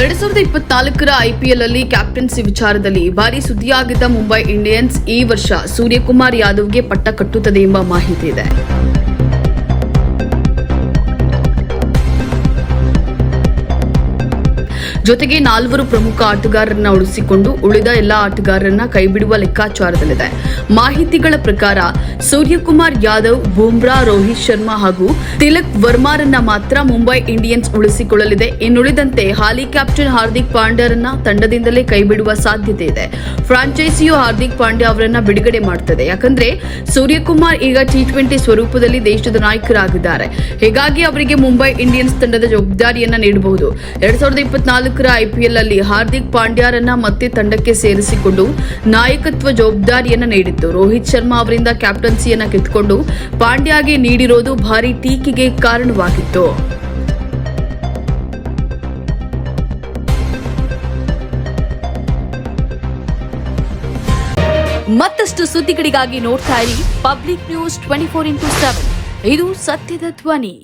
2024ರ IPL ಅಲ್ಲಿ captaincy ವಿಚಾರದಲ್ಲಿ ಭಾರಿ ಸುದ್ದಿಯಾಗಿದ್ದ ಮುಂಬೈ ಇಂಡಿಯನ್ಸ್ ಈ ವರ್ಷ ಸೂರ್ಯಕುಮಾರ್ ಯಾದವ್ಗೆ ಪಟ್ಟ ಕಟ್ಟುತ್ತದೆ ಎಂಬ ಮಾಹಿತಿ ಇದೆ. ಜೊತೆಗೆ 4 ಪ್ರಮುಖ ಆಟಗಾರರನ್ನ ಉಳಿಸಿಕೊಂಡು ಉಳಿದ ಎಲ್ಲ ಆಟಗಾರರನ್ನ ಕೈಬಿಡುವ ಲೆಕ್ಕಾಚಾರದಲ್ಲಿದೆ. ಮಾಹಿತಿಗಳ ಪ್ರಕಾರ ಸೂರ್ಯಕುಮಾರ್ ಯಾದವ್, ಬೂಮ್ರಾ, ರೋಹಿತ್ ಶರ್ಮಾ ಹಾಗೂ ತಿಲಕ್ ವರ್ಮಾರನ್ನ ಮಾತ್ರ ಮುಂಬೈ ಇಂಡಿಯನ್ಸ್ ಉಳಿಸಿಕೊಳ್ಳಲಿದೆ. ಇನ್ನುಳಿದಂತೆ ಹಾಲಿ ಕ್ಯಾಪ್ಟನ್ ಹಾರ್ದಿಕ್ ಪಾಂಡ್ಯರನ್ನ ತಂಡದಿಂದಲೇ ಕೈಬಿಡುವ ಸಾಧ್ಯತೆ ಇದೆ. ಫ್ರಾಂಚೈಸಿಯು ಹಾರ್ದಿಕ್ ಪಾಂಡ್ಯ ಅವರನ್ನ ಬಿಡುಗಡೆ ಮಾಡುತ್ತದೆ. ಯಾಕಂದ್ರೆ ಸೂರ್ಯಕುಮಾರ್ ಈಗ T20 ಸ್ವರೂಪದಲ್ಲಿ ದೇಶದ ನಾಯಕರಾಗಿದ್ದಾರೆ. ಹೀಗಾಗಿ ಅವರಿಗೆ ಮುಂಬೈ ಇಂಡಿಯನ್ಸ್ ತಂಡದ ಜವಾಬ್ದಾರಿಯನ್ನ ನೀಡಬಹುದು. 2024ರ ಐಪಿಎಲ್ ಅಲ್ಲಿ ಹಾರ್ದಿಕ್ ಪಾಂಡ್ಯರನ್ನ ಮತ್ತೆ ತಂಡಕ್ಕೆ ಸೇರಿಸಿಕೊಂಡು ನಾಯಕತ್ವ ಜವಾಬ್ದಾರಿಯನ್ನ ನೀಡಿತ್ತು. ರೋಹಿತ್ ಶರ್ಮಾ ಅವರಿಂದ ಕ್ಯಾಪ್ಟನ್ಸಿಯನ್ನ ಕಿತ್ತುಕೊಂಡು ಪಾಂಡ್ಯಗೆ ನೀಡಿರೋದು ಭಾರಿ ಟೀಕೆಗೆ ಕಾರಣವಾಗಿತ್ತು. ಮತ್ತಷ್ಟು ಸುದ್ದಿಗಳಿಗಾಗಿ ನೋಡ್ತಾ ಇರಿ ಪಬ್ಲಿಕ್ ನ್ಯೂಸ್ 24x7. ಇದು ಸತ್ಯದ ಧ್ವನಿ.